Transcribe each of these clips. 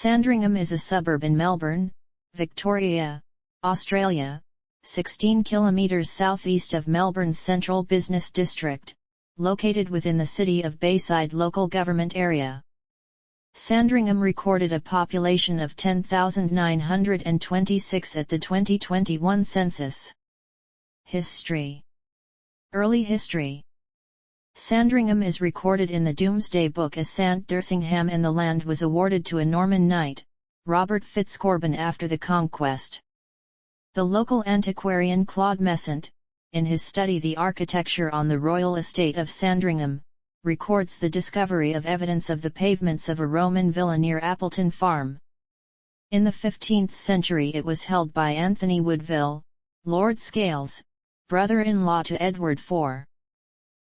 Sandringham is a suburb in Melbourne, Victoria, Australia, 16 kilometres southeast of Melbourne's central business district, located within the City of Bayside local government area. Sandringham recorded a population of 10,926 at the 2021 census. History. Early history. Sandringham is recorded in the Domesday Book as Sandringham, and the land was awarded to a Norman knight, Robert Fitzcorbin, after the conquest. The local antiquarian Claude Messant, in his study The Architecture on the Royal Estate of Sandringham, records the discovery of evidence of the pavements of a Roman villa near Appleton Farm. In the 15th century it was held by Anthony Woodville, Lord Scales, brother-in-law to Edward IV.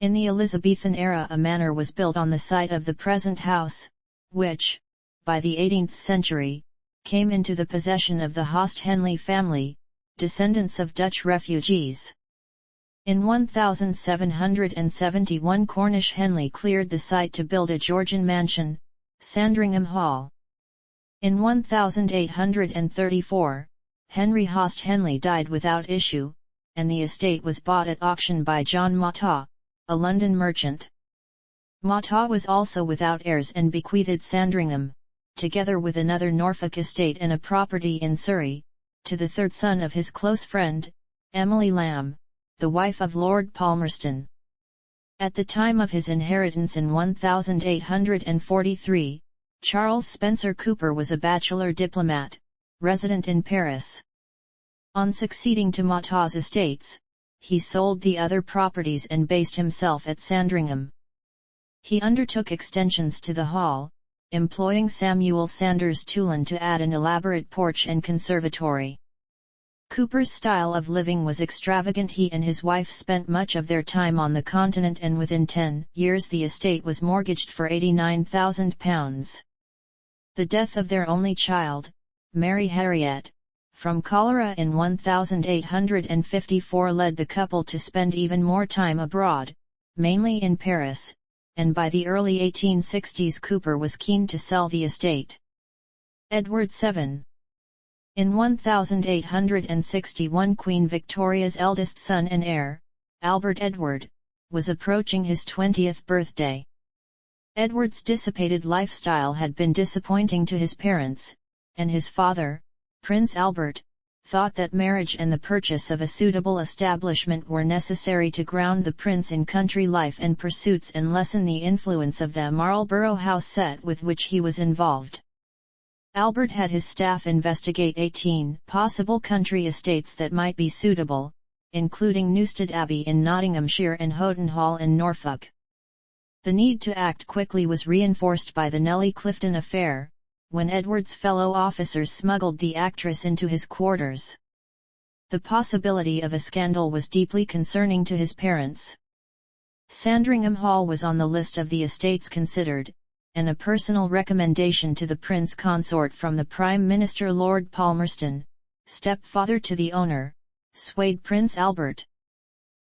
In the Elizabethan era a manor was built on the site of the present house, which, by the 18th century, came into the possession of the Host Henley family, descendants of Dutch refugees. In 1771 Cornish Henley cleared the site to build a Georgian mansion, Sandringham Hall. In 1834, Henry Host Henley died without issue, and the estate was bought at auction by John Mataw, a London merchant. Mataw was also without heirs and bequeathed Sandringham, together with another Norfolk estate and a property in Surrey, to the third son of his close friend, Emily Lamb, the wife of Lord Palmerston. At the time of his inheritance in 1843, Charles Spencer Cooper was a bachelor diplomat, resident in Paris. On succeeding to Mataw's estates, he sold the other properties and based himself at Sandringham. He undertook extensions to the hall, employing Samuel Sanders Tulin to add an elaborate porch and conservatory. Cooper's style of living was extravagant. He and his wife spent much of their time on the continent, and within 10 years the estate was mortgaged for £89,000. The death of their only child, Mary Harriet, from cholera in 1854 led the couple to spend even more time abroad, mainly in Paris, and by the early 1860s Cooper was keen to sell the estate. Edward VII. In 1861 Queen Victoria's eldest son and heir, Albert Edward, was approaching his 20th birthday. Edward's dissipated lifestyle had been disappointing to his parents, and his father, Prince Albert, thought that marriage and the purchase of a suitable establishment were necessary to ground the prince in country life and pursuits and lessen the influence of the Marlborough House set with which he was involved. Albert had his staff investigate 18 possible country estates that might be suitable, including Newstead Abbey in Nottinghamshire and Houghton Hall in Norfolk. The need to act quickly was reinforced by the Nellie Clifton affair, when Edward's fellow officers smuggled the actress into his quarters. The possibility of a scandal was deeply concerning to his parents. Sandringham Hall was on the list of the estates considered, and a personal recommendation to the Prince Consort from the Prime Minister Lord Palmerston, stepfather to the owner, swayed Prince Albert.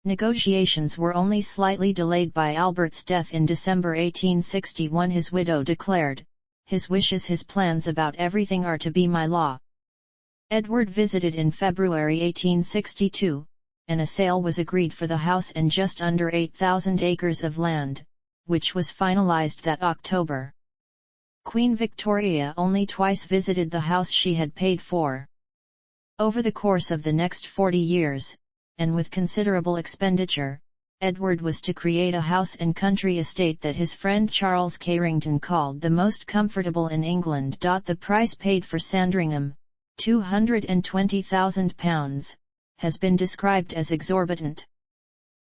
Negotiations were only slightly delayed by Albert's death in December 1861. His widow declared, "His wishes, his plans about everything are to be my law." Edward visited in February 1862, and a sale was agreed for the house and just under 8,000 acres of land, which was finalized that October. Queen Victoria only twice visited the house she had paid for. Over the course of the next 40 years, and with considerable expenditure, Edward was to create a house and country estate that his friend Charles Carrington called the most comfortable in England. The price paid for Sandringham, £220,000, has been described as exorbitant.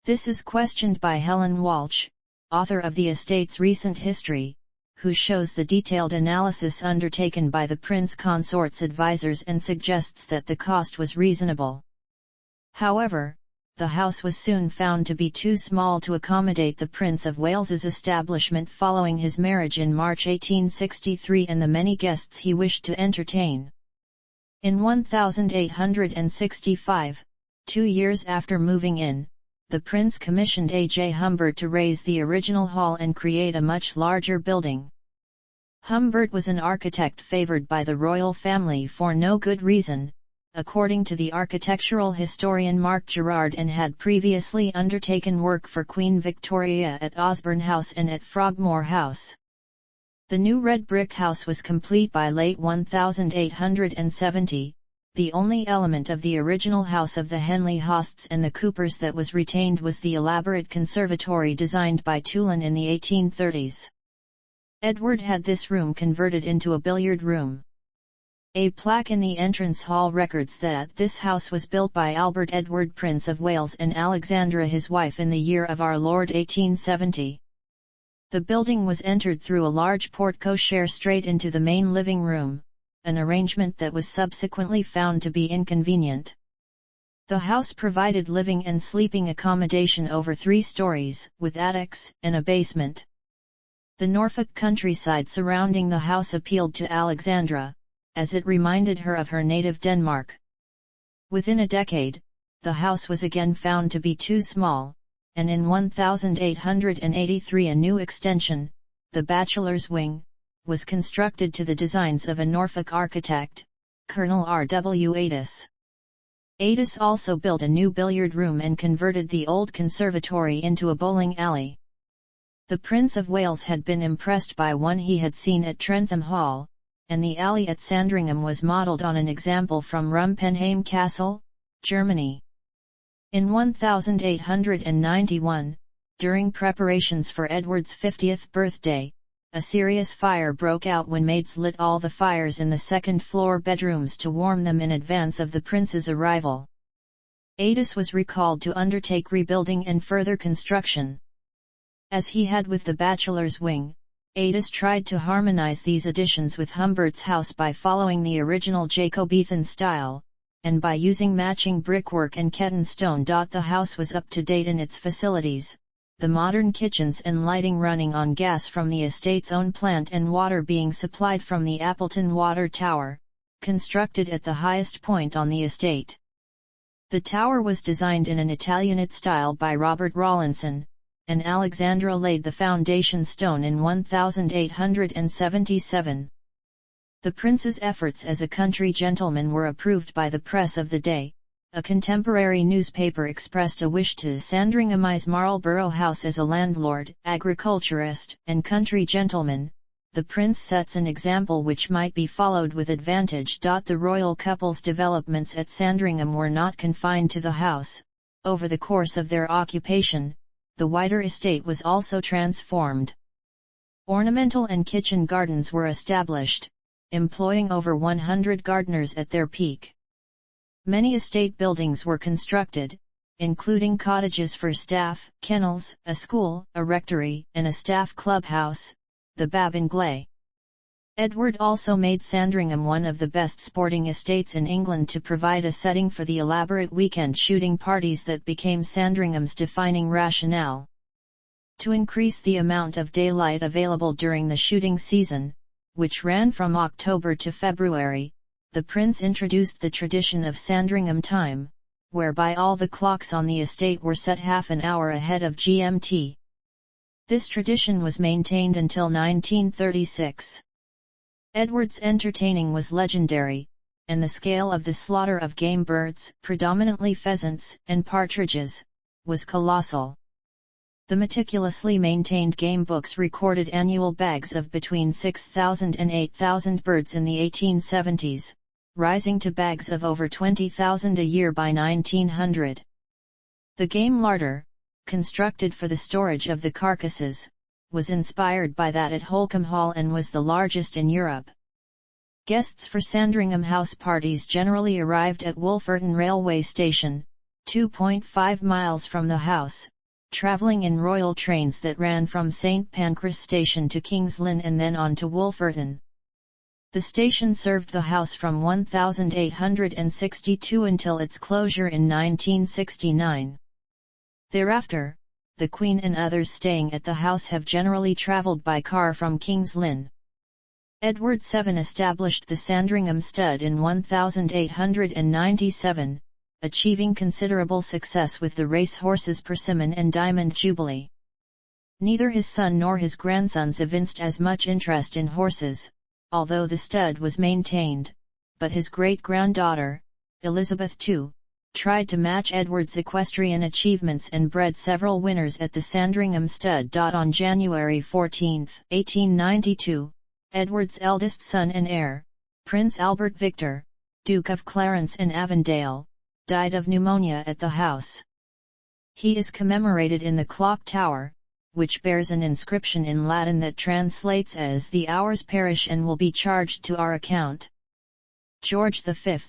This is questioned by Helen Walsh, author of the estate's recent history, who shows the detailed analysis undertaken by the Prince Consort's advisors and suggests that the cost was reasonable. However, the house was soon found to be too small to accommodate the Prince of Wales's establishment following his marriage in March 1863 and the many guests he wished to entertain. In 1865, 2 years after moving in, the Prince commissioned A. J. Humbert to raise the original hall and create a much larger building. Humbert was an architect favoured by the royal family for no good reason, according to the architectural historian Mark Gerard, and had previously undertaken work for Queen Victoria at Osborne House and at Frogmore House. The new red brick house was complete by late 1870, the only element of the original house of the Henley Hosts and the Coopers that was retained was the elaborate conservatory designed by Tulin in the 1830s. Edward had this room converted into a billiard room. A plaque in the entrance hall records that this house was built by Albert Edward, Prince of Wales, and Alexandra his wife in the year of our Lord 1870. The building was entered through a large porte-cochere straight into the main living room, an arrangement that was subsequently found to be inconvenient. The house provided living and sleeping accommodation over 3 stories, with attics and a basement. The Norfolk countryside surrounding the house appealed to Alexandra, as it reminded her of her native Denmark. Within a decade, the house was again found to be too small, and in 1883 a new extension, the Bachelor's Wing, was constructed to the designs of a Norfolk architect, Colonel R. W. Addis. Addis also built a new billiard room and converted the old conservatory into a bowling alley. The Prince of Wales had been impressed by one he had seen at Trentham Hall, and the alley at Sandringham was modelled on an example from Rumpenheim Castle, Germany. In 1891, during preparations for Edward's 50th birthday, a serious fire broke out when maids lit all the fires in the second-floor bedrooms to warm them in advance of the prince's arrival. Addis was recalled to undertake rebuilding and further construction. As he had with the Bachelor's Wing, Addis tried to harmonize these additions with Humbert's house by following the original Jacobean style, and by using matching brickwork and Ketton stone. The house was up to date in its facilities, the modern kitchens and lighting running on gas from the estate's own plant and water being supplied from the Appleton Water Tower, constructed at the highest point on the estate. The tower was designed in an Italianate style by Robert Rawlinson, and Alexandra laid the foundation stone in 1877. The prince's efforts as a country gentleman were approved by the press of the day. A contemporary newspaper expressed a wish to Sandringhamize Marlborough House as a landlord, agriculturist, and country gentleman. The prince sets an example which might be followed with advantage. The royal couple's developments at Sandringham were not confined to the house. Over the course of their occupation, the wider estate was also transformed. Ornamental and kitchen gardens were established, employing over 100 gardeners at their peak. Many estate buildings were constructed, including cottages for staff, kennels, a school, a rectory, and a staff clubhouse, the Bab in Gley. Edward also made Sandringham one of the best sporting estates in England to provide a setting for the elaborate weekend shooting parties that became Sandringham's defining rationale. To increase the amount of daylight available during the shooting season, which ran from October to February, the prince introduced the tradition of Sandringham time, whereby all the clocks on the estate were set half an hour ahead of GMT. This tradition was maintained until 1936. Edward's entertaining was legendary, and the scale of the slaughter of game birds, predominantly pheasants and partridges, was colossal. The meticulously maintained game books recorded annual bags of between 6,000 and 8,000 birds in the 1870s, rising to bags of over 20,000 a year by 1900. The game larder, constructed for the storage of the carcasses, was inspired by that at Holcombe Hall and was the largest in Europe. Guests for Sandringham house parties generally arrived at Wolferton railway station, 2.5 miles from the house, travelling in royal trains that ran from St Pancras station to King's Lynn and then on to Wolferton. The station served the house from 1862 until its closure in 1969. Thereafter, the Queen and others staying at the house have generally travelled by car from King's Lynn. Edward VII established the Sandringham Stud in 1897, achieving considerable success with the race horses Persimmon and Diamond Jubilee. Neither his son nor his grandsons evinced as much interest in horses, although the stud was maintained, but his great-granddaughter, Elizabeth II, tried to match Edward's equestrian achievements and bred several winners at the Sandringham stud. On January 14, 1892, Edward's eldest son and heir, Prince Albert Victor, Duke of Clarence and Avondale, died of pneumonia at the house. He is commemorated in the clock tower, which bears an inscription in Latin that translates as "The hours perish and will be charged to our account." George V.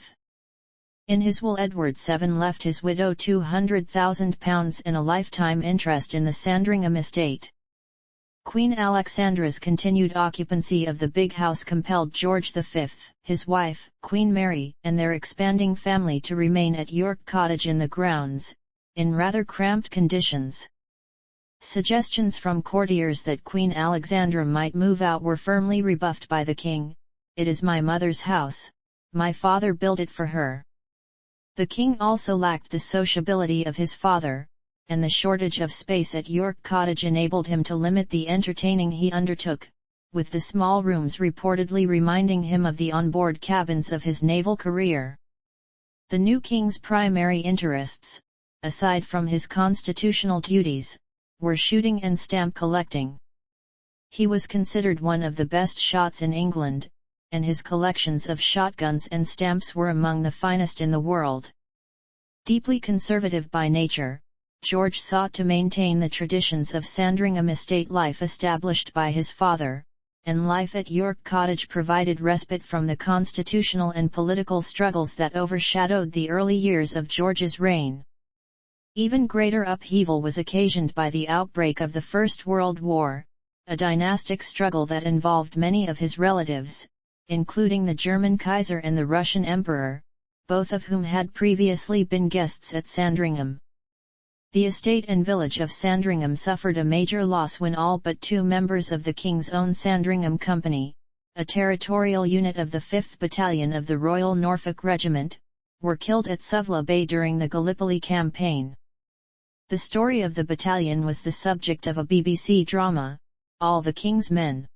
In his will, Edward VII left his widow £200,000 and a lifetime interest in the Sandringham estate. Queen Alexandra's continued occupancy of the big house compelled George V, his wife, Queen Mary, and their expanding family to remain at York Cottage in the grounds, in rather cramped conditions. Suggestions from courtiers that Queen Alexandra might move out were firmly rebuffed by the king. "It is my mother's house, my father built it for her." The king also lacked the sociability of his father, and the shortage of space at York Cottage enabled him to limit the entertaining he undertook, with the small rooms reportedly reminding him of the on-board cabins of his naval career. The new king's primary interests, aside from his constitutional duties, were shooting and stamp collecting. He was considered one of the best shots in England, and his collections of shotguns and stamps were among the finest in the world. Deeply conservative by nature, George sought to maintain the traditions of Sandringham estate life established by his father, and life at York Cottage provided respite from the constitutional and political struggles that overshadowed the early years of George's reign. Even greater upheaval was occasioned by the outbreak of the First World War, a dynastic struggle that involved many of his relatives, including the German Kaiser and the Russian Emperor, both of whom had previously been guests at Sandringham. The estate and village of Sandringham suffered a major loss when all but 2 members of the King's Own Sandringham Company, a territorial unit of the 5th Battalion of the Royal Norfolk Regiment, were killed at Suvla Bay during the Gallipoli campaign. The story of the battalion was the subject of a BBC drama, All the King's Men.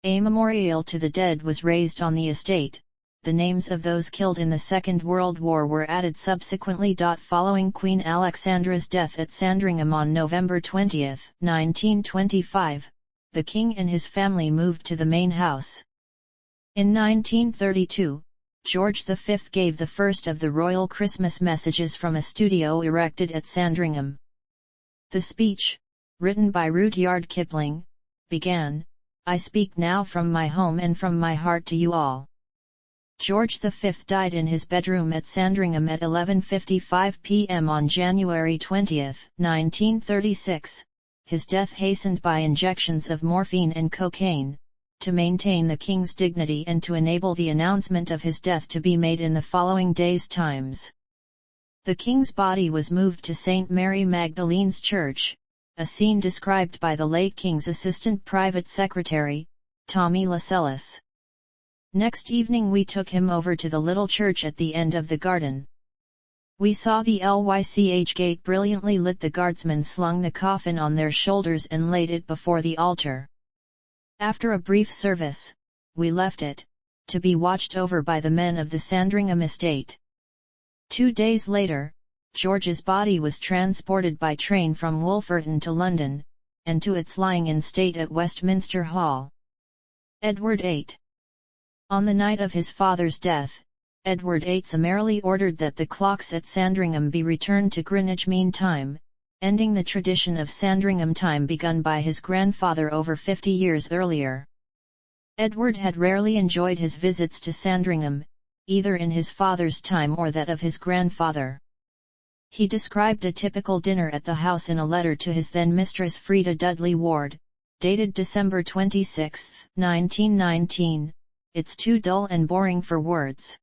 A memorial to the dead was raised on the estate. The names of those killed in the Second World War were added subsequently. Following Queen Alexandra's death at Sandringham on November 20, 1925, the king and his family moved to the main house. In 1932, George V gave the first of the royal Christmas messages from a studio erected at Sandringham. The speech, written by Rudyard Kipling, began, "I speak now from my home and from my heart to you all." George V died in his bedroom at Sandringham at 11:55 p.m. on January 20, 1936, his death hastened by injections of morphine and cocaine, to maintain the king's dignity and to enable the announcement of his death to be made in the following day's Times. The king's body was moved to St. Mary Magdalene's Church, a scene described by the late king's assistant private secretary, Tommy Lascelles. Next evening we took him over to the little church at the end of the garden. We saw the Lych gate brilliantly lit. The guardsmen slung the coffin on their shoulders and laid it before the altar. After a brief service, we left it, to be watched over by the men of the Sandringham estate. 2 days later, George's body was transported by train from Wolverton to London, and to its lying in state at Westminster Hall. Edward VIII. On the night of his father's death, Edward VIII summarily ordered that the clocks at Sandringham be returned to Greenwich Mean Time, ending the tradition of Sandringham time begun by his grandfather over 50 years earlier. Edward had rarely enjoyed his visits to Sandringham, either in his father's time or that of his grandfather. He described a typical dinner at the house in a letter to his then mistress Freda Dudley Ward, dated December 26, 1919, "It's too dull and boring for words.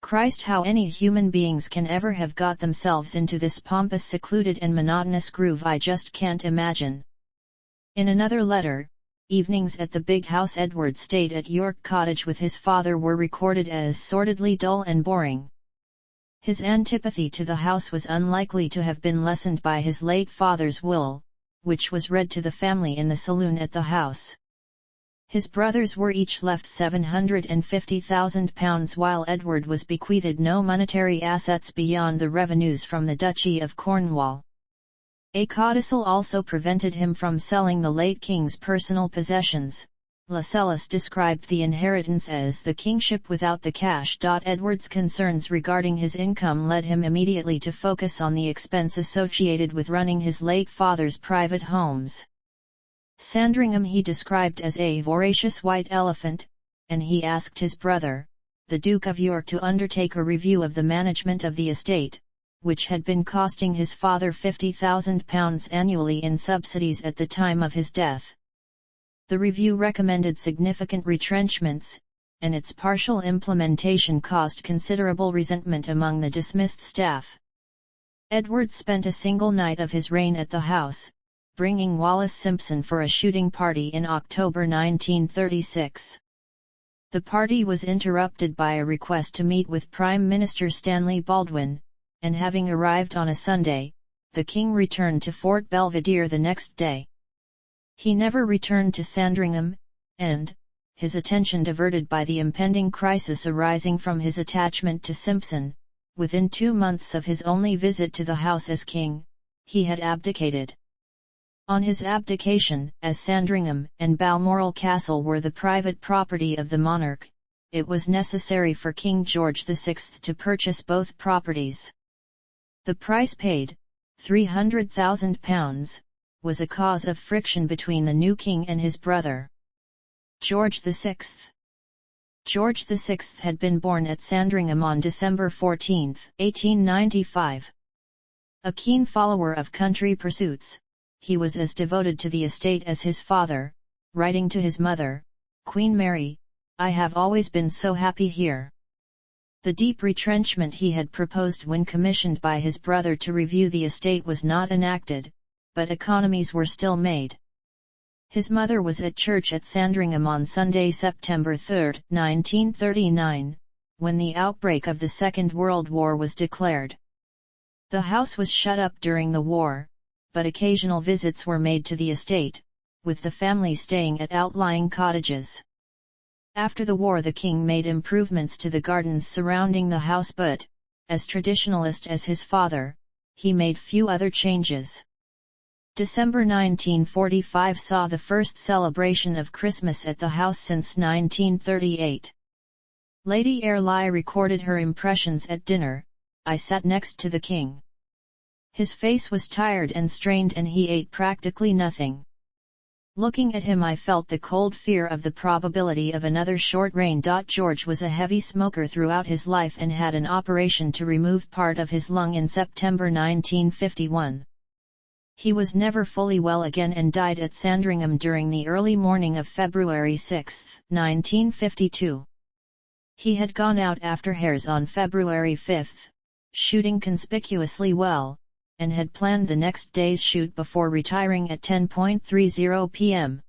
Christ, how any human beings can ever have got themselves into this pompous, secluded and monotonous groove I just can't imagine." In another letter, evenings at the big house Edward stayed at York Cottage with his father were recorded as sordidly dull and boring. His antipathy to the house was unlikely to have been lessened by his late father's will, which was read to the family in the saloon at the house. His brothers were each left £750,000 while Edward was bequeathed no monetary assets beyond the revenues from the Duchy of Cornwall. A codicil also prevented him from selling the late king's personal possessions. Lascelles described the inheritance as the kingship without the cash. Edward's concerns regarding his income led him immediately to focus on the expense associated with running his late father's private homes. Sandringham he described as a voracious white elephant, and he asked his brother, the Duke of York, to undertake a review of the management of the estate, which had been costing his father £50,000 annually in subsidies at the time of his death. The review recommended significant retrenchments, and its partial implementation caused considerable resentment among the dismissed staff. Edward spent a single night of his reign at the house, bringing Wallace Simpson for a shooting party in October 1936. The party was interrupted by a request to meet with Prime Minister Stanley Baldwin, and having arrived on a Sunday, the king returned to Fort Belvedere the next day. He never returned to Sandringham, and, his attention diverted by the impending crisis arising from his attachment to Simpson, within 2 months of his only visit to the house as king, he had abdicated. On his abdication, as Sandringham and Balmoral Castle were the private property of the monarch, it was necessary for King George VI to purchase both properties. The price paid, £300,000, was a cause of friction between the new king and his brother, George VI. George VI had been born at Sandringham on December 14, 1895. A keen follower of country pursuits, he was as devoted to the estate as his father, writing to his mother, Queen Mary, "I have always been so happy here." The deep retrenchment he had proposed when commissioned by his brother to review the estate was not enacted, but economies were still made. His mother was at church at Sandringham on Sunday, September 3, 1939, when the outbreak of the Second World War was declared. The house was shut up during the war, but occasional visits were made to the estate, with the family staying at outlying cottages. After the war the king made improvements to the gardens surrounding the house but, as traditionalist as his father, he made few other changes. December 1945 saw the first celebration of Christmas at the house since 1938. Lady Airlie recorded her impressions at dinner. "I sat next to the king. His face was tired and strained and he ate practically nothing. Looking at him I felt the cold fear of the probability of another short reign. George was a heavy smoker throughout his life and had an operation to remove part of his lung in September 1951. He was never fully well again and died at Sandringham during the early morning of February 6, 1952. He had gone out after hares on February 5, shooting conspicuously well, and had planned the next day's shoot before retiring at 10:30 p.m.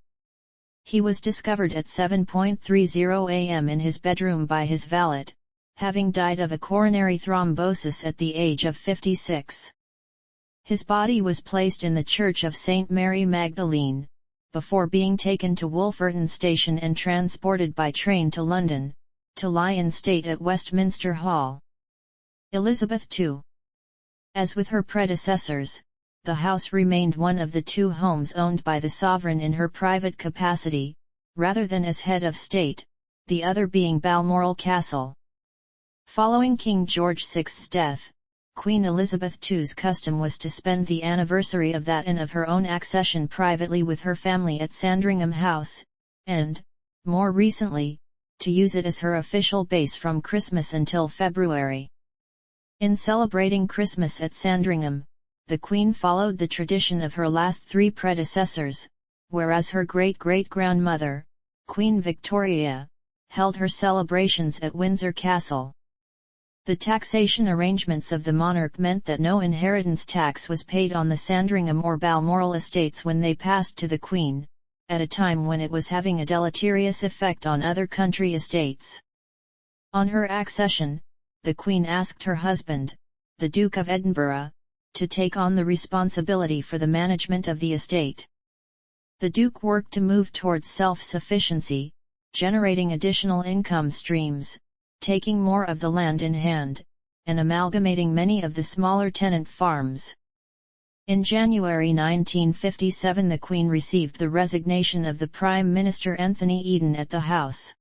He was discovered at 7:30 a.m. in his bedroom by his valet, having died of a coronary thrombosis at the age of 56. His body was placed in the Church of St. Mary Magdalene, before being taken to Wolferton Station and transported by train to London, to lie in state at Westminster Hall. Elizabeth II. As with her predecessors, the house remained one of the two homes owned by the sovereign in her private capacity, rather than as head of state, the other being Balmoral Castle. Following King George VI's death, Queen Elizabeth II's custom was to spend the anniversary of that and of her own accession privately with her family at Sandringham House, and, more recently, to use it as her official base from Christmas until February. In celebrating Christmas at Sandringham, the Queen followed the tradition of her last three predecessors, whereas her great-great-grandmother, Queen Victoria, held her celebrations at Windsor Castle. The taxation arrangements of the monarch meant that no inheritance tax was paid on the Sandringham or Balmoral estates when they passed to the Queen, at a time when it was having a deleterious effect on other country estates. On her accession, the Queen asked her husband, the Duke of Edinburgh, to take on the responsibility for the management of the estate. The Duke worked to move towards self-sufficiency, generating additional income streams, taking more of the land in hand, and amalgamating many of the smaller tenant farms. In January 1957 the Queen received the resignation of the Prime Minister Anthony Eden at the House.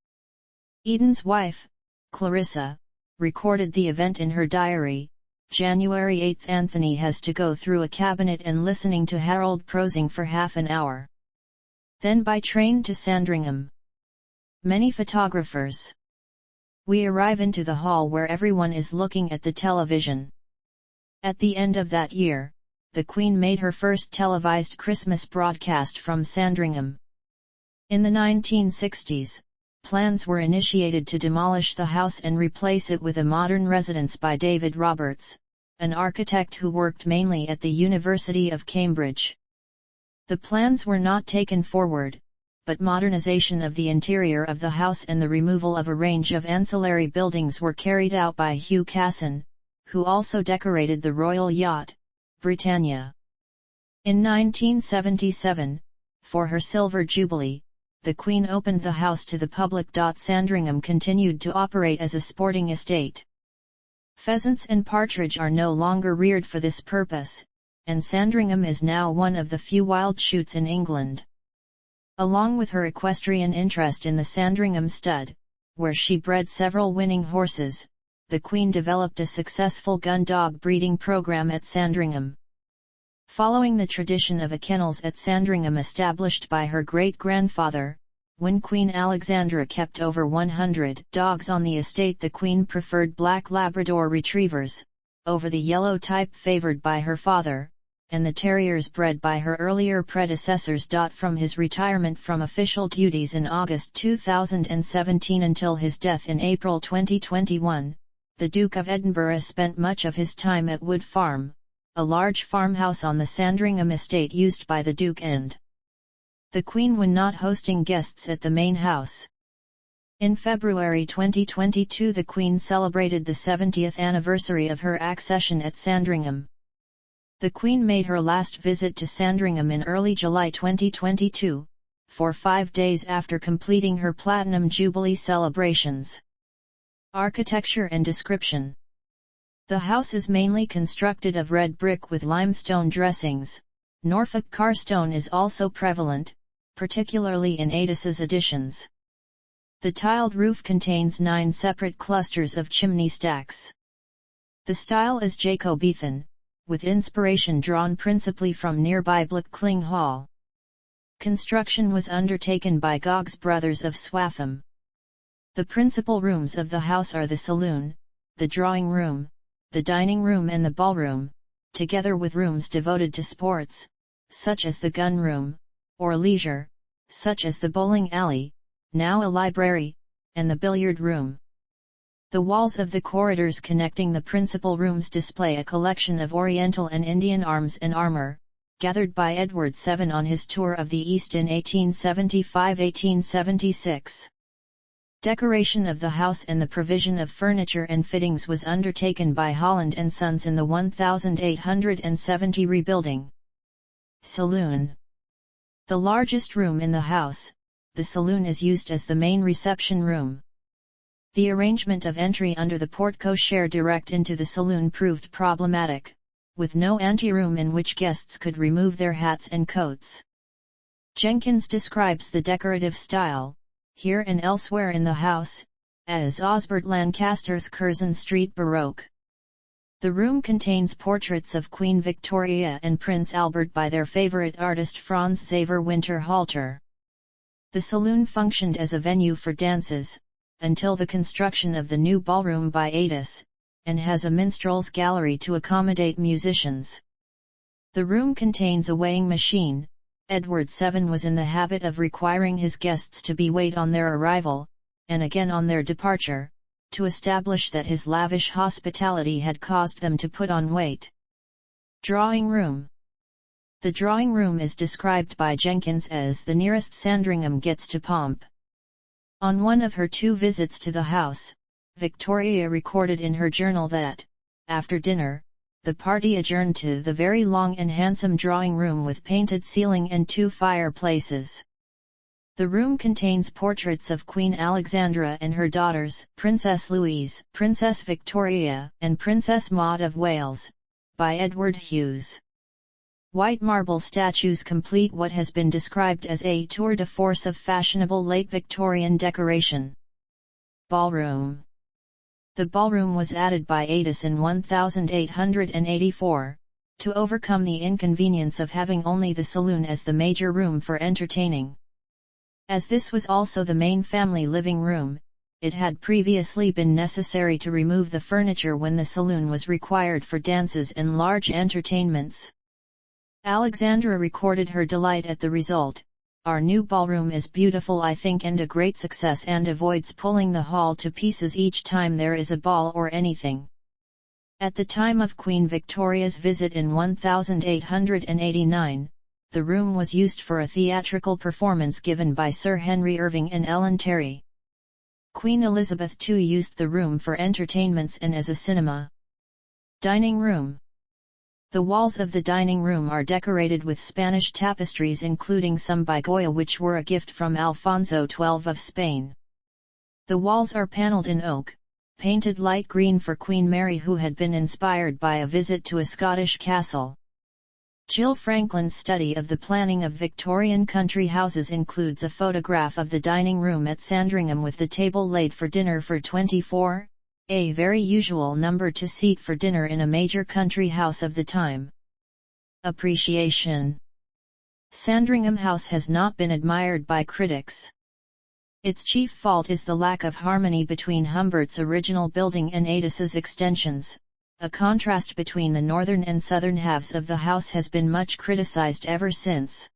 Eden's wife, Clarissa, recorded the event in her diary. January 8 Anthony has to go through a cabinet and listening to Harold prosing for half an hour. Then by train to Sandringham. Many photographers. We arrive into the hall where everyone is looking at the television. At the end of that year, the Queen made her first televised Christmas broadcast from Sandringham. In the 1960s, plans were initiated to demolish the house and replace it with a modern residence by David Roberts, an architect who worked mainly at the University of Cambridge. The plans were not taken forward, but modernization of the interior of the house and the removal of a range of ancillary buildings were carried out by Hugh Casson, who also decorated the royal yacht, Britannia. In 1977, for her Silver Jubilee, the Queen opened the house to the public. Sandringham continued to operate as a sporting estate. Pheasants and partridge are no longer reared for this purpose, and Sandringham is now one of the few wild shoots in England. Along with her equestrian interest in the Sandringham stud, where she bred several winning horses, the Queen developed a successful gun dog breeding program at Sandringham. Following the tradition of a kennels at Sandringham established by her great-grandfather, when Queen Alexandra kept over 100 dogs on the estate, the Queen preferred black Labrador retrievers, over the yellow type favoured by her father, and the terriers bred by her earlier predecessors. From his retirement from official duties in August 2017 until his death in April 2021, the Duke of Edinburgh spent much of his time at Wood Farm, a large farmhouse on the Sandringham estate used by the Duke and the Queen when not hosting guests at the main house. In February 2022 the Queen celebrated the 70th anniversary of her accession at Sandringham. The Queen made her last visit to Sandringham in early July 2022, for 5 days after completing her Platinum Jubilee celebrations. Architecture and description. The house is mainly constructed of red brick with limestone dressings. Norfolk carstone is also prevalent, particularly in Adis's additions. The tiled roof contains 9 separate clusters of chimney stacks. The style is Jacobean, with inspiration drawn principally from nearby Blackling Hall. Construction was undertaken by Goggs Brothers of Swaffham. The principal rooms of the house are the saloon, the drawing room, the dining room and the ballroom, together with rooms devoted to sports, such as the gun room, or leisure, such as the bowling alley, now a library, and the billiard room. The walls of the corridors connecting the principal rooms display a collection of Oriental and Indian arms and armour, gathered by Edward VII on his tour of the East in 1875–1876. Decoration of the house and the provision of furniture and fittings was undertaken by Holland & Sons in the 1870 rebuilding. Saloon. The largest room in the house, the saloon is used as the main reception room. The arrangement of entry under the porte-cochere direct into the saloon proved problematic, with no anteroom in which guests could remove their hats and coats. Jenkins describes the decorative style, here and elsewhere in the house, as Osbert Lancaster's Curzon Street Baroque. The room contains portraits of Queen Victoria and Prince Albert by their favourite artist Franz Xaver Winterhalter. The saloon functioned as a venue for dances, until the construction of the new ballroom by Adis, and has a minstrel's gallery to accommodate musicians. The room contains a weighing machine. Edward VII was in the habit of requiring his guests to be weighed on their arrival, and again on their departure, to establish that his lavish hospitality had caused them to put on weight. Drawing room. The drawing room is described by Jenkins as the nearest Sandringham gets to pomp. On one of her 2 visits to the house, Victoria recorded in her journal that, after dinner, the party adjourned to the very long and handsome drawing room with painted ceiling and 2 fireplaces. The room contains portraits of Queen Alexandra and her daughters, Princess Louise, Princess Victoria, and Princess Maud of Wales, by Edward Hughes. White marble statues complete what has been described as a tour de force of fashionable late Victorian decoration. Ballroom. The ballroom was added by Addis in 1884, to overcome the inconvenience of having only the saloon as the major room for entertaining. As this was also the main family living room, it had previously been necessary to remove the furniture when the saloon was required for dances and large entertainments. Alexandra recorded her delight at the result. "Our new ballroom is beautiful, I think, and a great success, and avoids pulling the hall to pieces each time there is a ball or anything." At the time of Queen Victoria's visit in 1889, the room was used for a theatrical performance given by Sir Henry Irving and Ellen Terry. Queen Elizabeth too used the room for entertainments and as a cinema. Dining room. The walls of the dining room are decorated with Spanish tapestries, including some by Goya which were a gift from Alfonso XII of Spain. The walls are panelled in oak, painted light green for Queen Mary, who had been inspired by a visit to a Scottish castle. Jill Franklin's study of the planning of Victorian country houses includes a photograph of the dining room at Sandringham with the table laid for dinner for 24, a very usual number to seat for dinner in a major country house of the time. Appreciation. Sandringham House has not been admired by critics. Its chief fault is the lack of harmony between Humbert's original building and Addis's extensions. A contrast between the northern and southern halves of the house has been much criticized ever since.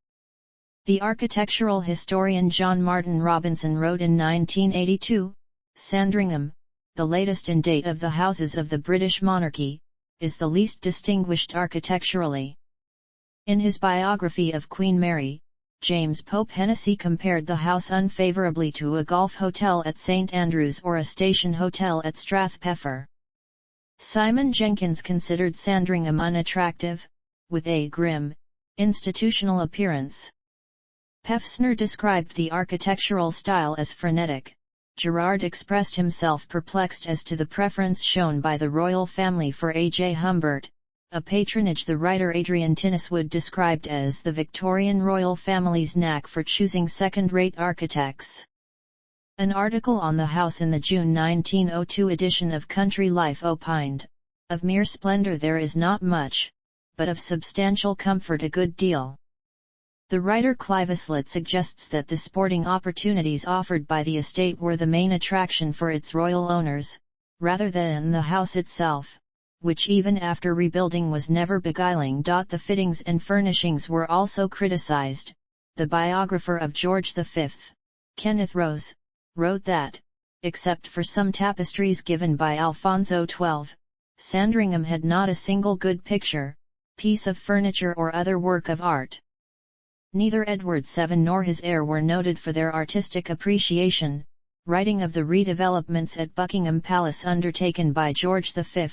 The architectural historian John Martin Robinson wrote in 1982, "Sandringham, the latest in date of the houses of the British monarchy, is the least distinguished architecturally." In his biography of Queen Mary, James Pope Hennessy compared the house unfavourably to a golf hotel at St Andrews or a station hotel at Strathpeffer. Simon Jenkins considered Sandringham unattractive, with a grim, institutional appearance. Pevsner described the architectural style as frenetic. Gerard expressed himself perplexed as to the preference shown by the royal family for A. J. Humbert, a patronage the writer Adrian Tinniswood described as the Victorian royal family's knack for choosing second-rate architects. An article on the house in the June 1902 edition of Country Life opined, "Of mere splendour there is not much, but of substantial comfort a good deal." The writer Clive Islett suggests that the sporting opportunities offered by the estate were the main attraction for its royal owners, rather than the house itself, which even after rebuilding was never beguiling. The fittings and furnishings were also criticized. The biographer of George V, Kenneth Rose, wrote that, except for some tapestries given by Alfonso XII, Sandringham had not a single good picture, piece of furniture or other work of art. Neither Edward VII nor his heir were noted for their artistic appreciation. Writing of the redevelopments at Buckingham Palace undertaken by George V,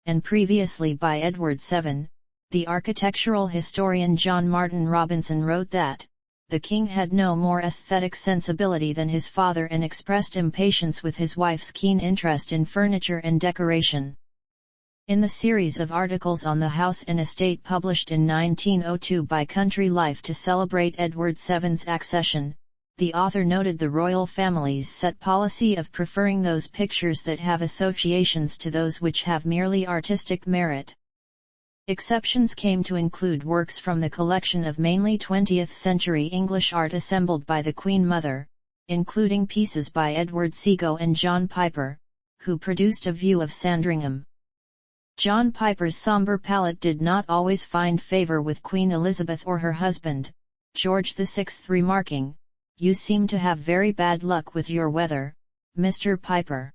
and previously by Edward VII, the architectural historian John Martin Robinson wrote that, "The king had no more aesthetic sensibility than his father and expressed impatience with his wife's keen interest in furniture and decoration." In the series of articles on the house and estate published in 1902 by Country Life to celebrate Edward VII's accession, the author noted the royal family's set policy of preferring those pictures that have associations to those which have merely artistic merit. Exceptions came to include works from the collection of mainly 20th-century English art assembled by the Queen Mother, including pieces by Edward Seago and John Piper, who produced a view of Sandringham. John Piper's sombre palette did not always find favour with Queen Elizabeth or her husband, George VI, remarking, "You seem to have very bad luck with your weather, Mr. Piper."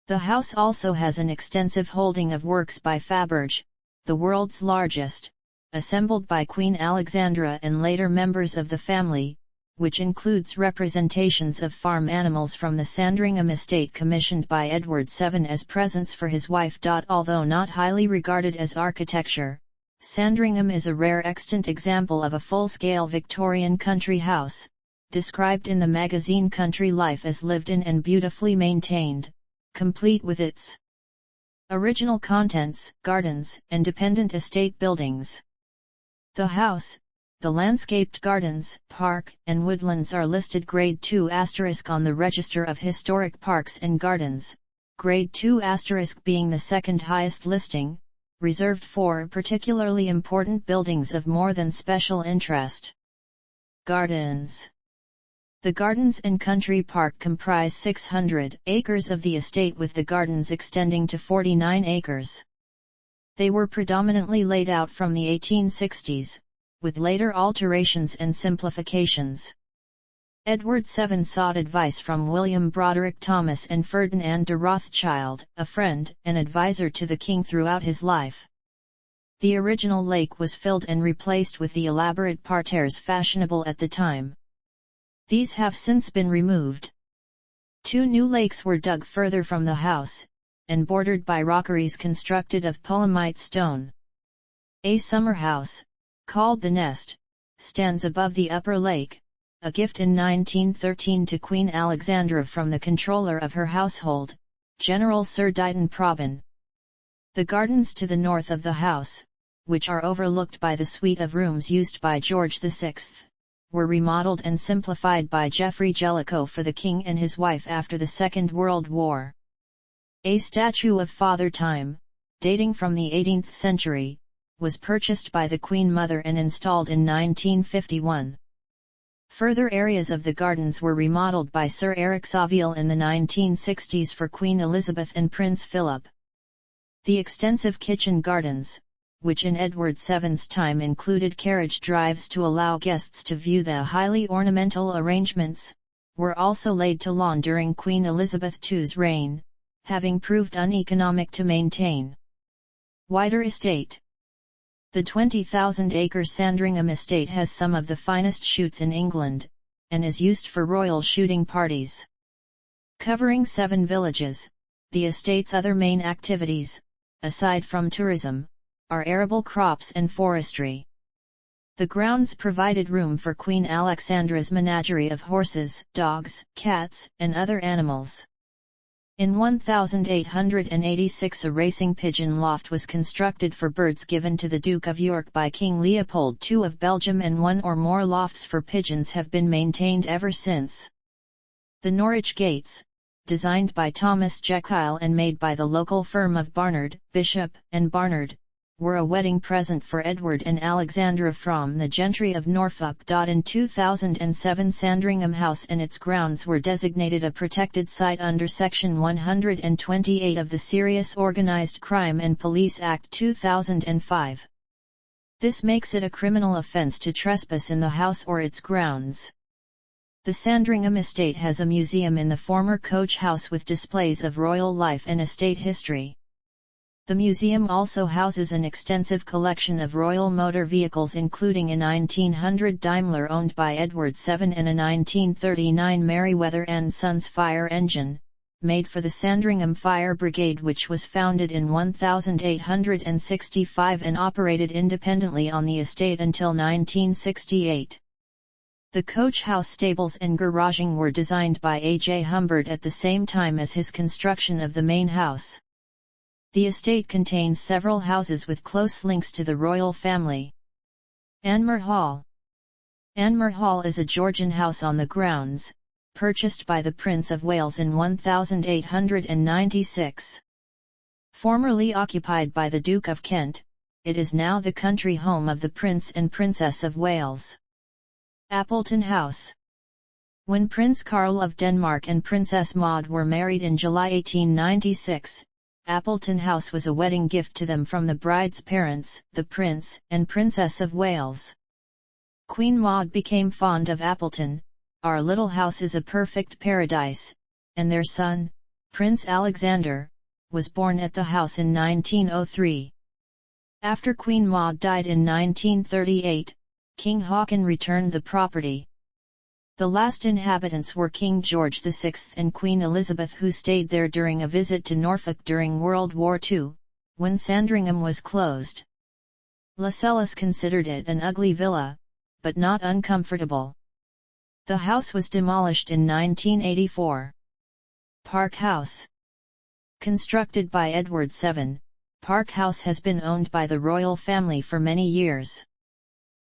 The house also has an extensive holding of works by Faberge, the world's largest, assembled by Queen Alexandra and later members of the family, which includes representations of farm animals from the Sandringham estate commissioned by Edward VII as presents for his wife. Although not highly regarded as architecture, Sandringham is a rare extant example of a full-scale Victorian country house, described in the magazine Country Life as lived in and beautifully maintained, complete with its original contents, gardens, and dependent estate buildings. The house, the landscaped gardens, park, and woodlands are listed Grade 2* on the Register of Historic Parks and Gardens, Grade 2* being the second highest listing, reserved for particularly important buildings of more than special interest. Gardens. The Gardens and Country Park comprise 600 acres of the estate, with the gardens extending to 49 acres. They were predominantly laid out from the 1860s, with later alterations and simplifications. Edward VII sought advice from William Broderick Thomas and Ferdinand de Rothschild, a friend and advisor to the king throughout his life. The original lake was filled and replaced with the elaborate parterres fashionable at the time. These have since been removed. 2 new lakes were dug further from the house, and bordered by rockeries constructed of Pulamite stone. A summer house, called the Nest, stands above the upper lake, a gift in 1913 to Queen Alexandra from the controller of her household, General Sir Dighton Probyn. The gardens to the north of the house, which are overlooked by the suite of rooms used by George VI, were remodeled and simplified by Geoffrey Jellicoe for the king and his wife after the Second World War. A statue of Father Time, dating from the 18th century, was purchased by the Queen Mother and installed in 1951. Further areas of the gardens were remodeled by Sir Eric Saville in the 1960s for Queen Elizabeth and Prince Philip. The extensive kitchen gardens, which in Edward VII's time included carriage drives to allow guests to view the highly ornamental arrangements, were also laid to lawn during Queen Elizabeth II's reign, having proved uneconomic to maintain. Wider estate. The 20,000-acre Sandringham estate has some of the finest shoots in England, and is used for royal shooting parties. Covering 7 villages, the estate's other main activities, aside from tourism, are arable crops and forestry. The grounds provided room for Queen Alexandra's menagerie of horses, dogs, cats, and other animals. In 1886 a racing pigeon loft was constructed for birds given to the Duke of York by King Leopold II of Belgium, and 1 or more lofts for pigeons have been maintained ever since. The Norwich Gates, designed by Thomas Jekyll and made by the local firm of Barnard, Bishop, and Barnard, were a wedding present for Edward and Alexandra from the gentry of Norfolk. In 2007 Sandringham House and its grounds were designated a protected site under Section 128 of the Serious Organised Crime and Police Act 2005. This makes it a criminal offence to trespass in the house or its grounds. The Sandringham estate has a museum in the former coach house with displays of royal life and estate history. The museum also houses an extensive collection of royal motor vehicles, including a 1900 Daimler owned by Edward VII and a 1939 Merryweather & Sons fire engine, made for the Sandringham Fire Brigade, which was founded in 1865 and operated independently on the estate until 1968. The coach house stables and garaging were designed by A. J. Humbert at the same time as his construction of the main house. The estate contains several houses with close links to the royal family. Anmer Hall. Anmer Hall is a Georgian house on the grounds, purchased by the Prince of Wales in 1896. Formerly occupied by the Duke of Kent, it is now the country home of the Prince and Princess of Wales. Appleton House. When Prince Karl of Denmark and Princess Maud were married in July 1896, Appleton House was a wedding gift to them from the bride's parents, the Prince and Princess of Wales. Queen Maud became fond of Appleton. Our little house is a perfect paradise, and their son, Prince Alexander, was born at the house in 1903. After Queen Maud died in 1938, King Haakon returned the property. The last inhabitants were King George VI and Queen Elizabeth, who stayed there during a visit to Norfolk during World War II, when Sandringham was closed. Lascelles considered it an ugly villa, but not uncomfortable. The house was demolished in 1984. Park House. Constructed by Edward VII, Park House has been owned by the royal family for many years.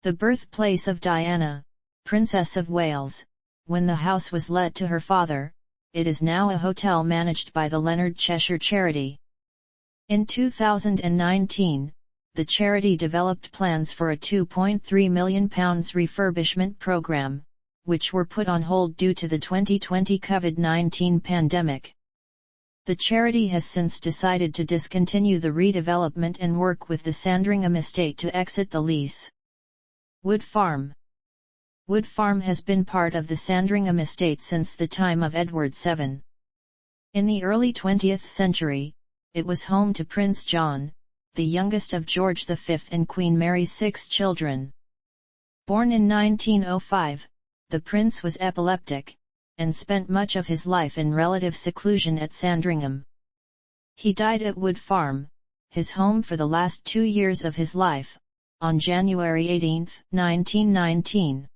The birthplace of Diana, Princess of Wales, when the house was let to her father, it is now a hotel managed by the Leonard Cheshire Charity. In 2019, the charity developed plans for a £2.3 million refurbishment program, which were put on hold due to the 2020 COVID-19 pandemic. The charity has since decided to discontinue the redevelopment and work with the Sandringham estate to exit the lease. Wood Farm. Wood Farm has been part of the Sandringham estate since the time of Edward VII. In the early 20th century, it was home to Prince John, the youngest of George V and Queen Mary's 6 children. Born in 1905, the prince was epileptic, and spent much of his life in relative seclusion at Sandringham. He died at Wood Farm, his home for the last 2 years of his life, on January 18, 1919.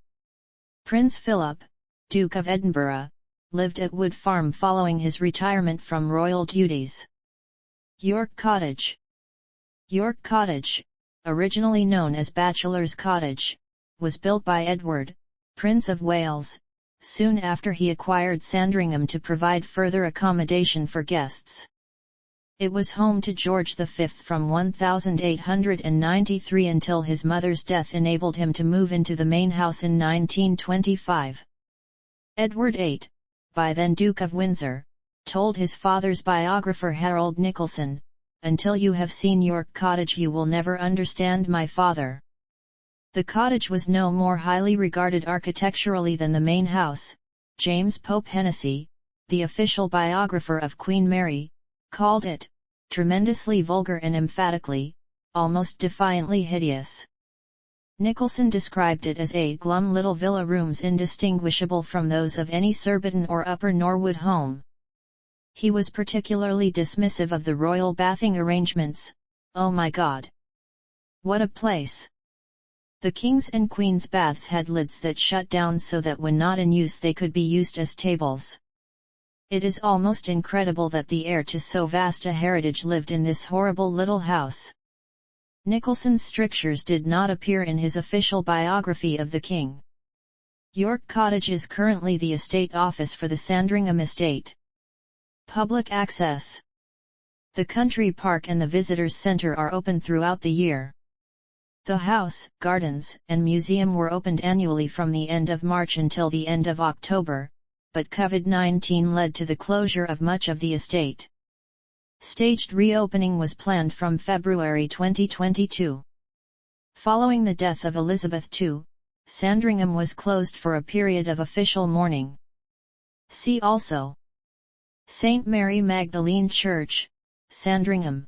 Prince Philip, Duke of Edinburgh, lived at Wood Farm following his retirement from royal duties. York Cottage. York Cottage, originally known as Bachelor's Cottage, was built by Edward, Prince of Wales, soon after he acquired Sandringham to provide further accommodation for guests. It was home to George V from 1893 until his mother's death enabled him to move into the main house in 1925. Edward VIII, by then Duke of Windsor, told his father's biographer Harold Nicholson, "Until you have seen York Cottage you will never understand my father." The cottage was no more highly regarded architecturally than the main house. James Pope Hennessy, the official biographer of Queen Mary, called it tremendously vulgar and emphatically, almost defiantly hideous. Nicholson described it as a glum little villa, rooms indistinguishable from those of any Surbiton or Upper Norwood home. He was particularly dismissive of the royal bathing arrangements. "Oh my God! What a place!" The King's and Queen's baths had lids that shut down so that when not in use they could be used as tables. "It is almost incredible that the heir to so vast a heritage lived in this horrible little house." Nicholson's strictures did not appear in his official biography of the king. York Cottage is currently the estate office for the Sandringham estate. Public access. The country park and the visitors centre are open throughout the year. The house, gardens, and museum were opened annually from the end of March until the end of October, but COVID-19 led to the closure of much of the estate. Staged reopening was planned from February 2022. Following the death of Elizabeth II, Sandringham was closed for a period of official mourning. See also: St. Mary Magdalene Church, Sandringham.